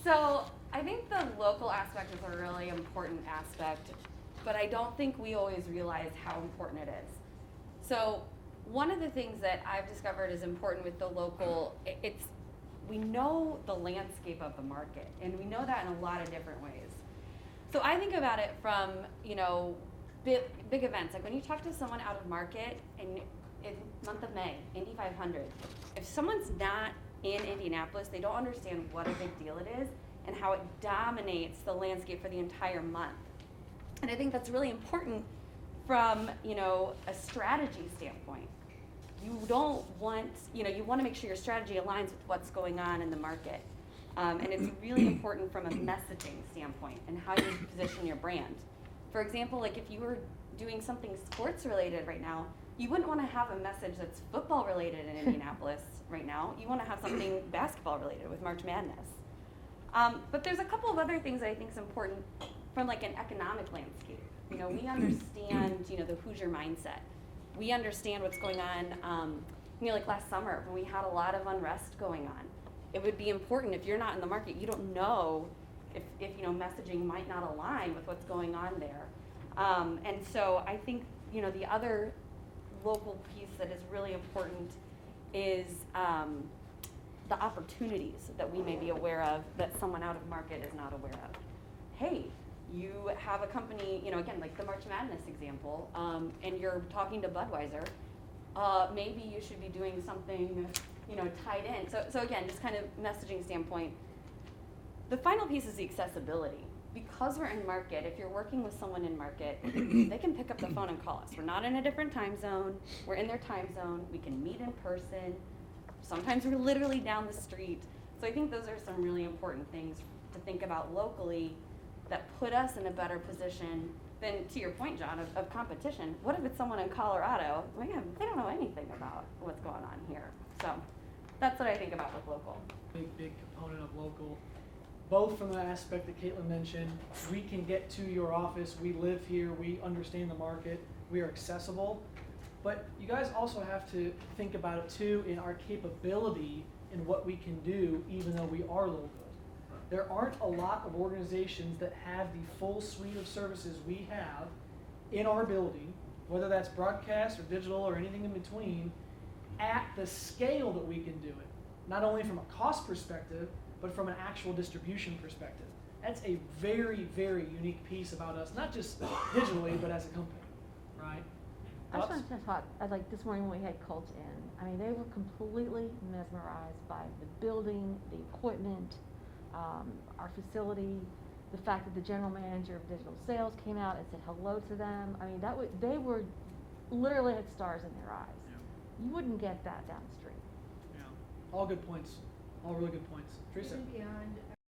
So I think the local aspect is a really important aspect, but I don't think we always realize how important it is. So one of the things that I've discovered is important with the local, it's we know the landscape of the market, and we know that in a lot of different ways. So I think about it from, big events. Like when you talk to someone out of market in month of May, Indy 500, if someone's not in Indianapolis, they don't understand what a big deal it is and how it dominates the landscape for the entire month. And I think that's really important from, a strategy standpoint. You don't want, you want to make sure your strategy aligns with what's going on in the market. And it's really important from a messaging standpoint and how you position your brand. For example, like if you were doing something sports related right now, you wouldn't want to have a message that's football related in Indianapolis right now. You want to have something basketball related with March Madness. But there's a couple of other things that I think is important from like an economic landscape. We understand, the Hoosier mindset. We understand what's going on, like last summer when we had a lot of unrest going on. It would be important if you're not in the market, you don't know if messaging might not align with what's going on there. And so I think, the other local piece that is really important is the opportunities that we may be aware of that someone out of market is not aware of. Hey, you have a company, again, like the March Madness example, and you're talking to Budweiser, maybe you should be doing something, tied in. So again, just kind of messaging standpoint. The final piece is the accessibility. Because we're in market, if you're working with someone in market, they can pick up the phone and call us. We're not in a different time zone. We're in their time zone. We can meet in person. Sometimes we're literally down the street. So I think those are some really important things to think about locally that put us in a better position than, to your point, John, of competition. What if it's someone in Colorado? Man, they don't know anything about what's going on here. So that's what I think about with local. Big component of local. Both from the aspect that Caitlin mentioned, we can get to your office, we live here, we understand the market, we are accessible. But you guys also have to think about it too in our capability in what we can do even though we are local. There aren't a lot of organizations that have the full suite of services we have in our building, whether that's broadcast or digital or anything in between, at the scale that we can do it. Not only from a cost perspective, but from an actual distribution perspective. That's a very, very unique piece about us, not just digitally, but as a company, right? I just wanted to talk, like this morning when we had Colts in, they were completely mesmerized by the building, the equipment, our facility, the fact that the general manager of digital sales came out and said hello to them. They were literally had stars in their eyes. Yeah. You wouldn't get that down the street. Yeah, all good points, all really good points. Teresa? Even beyond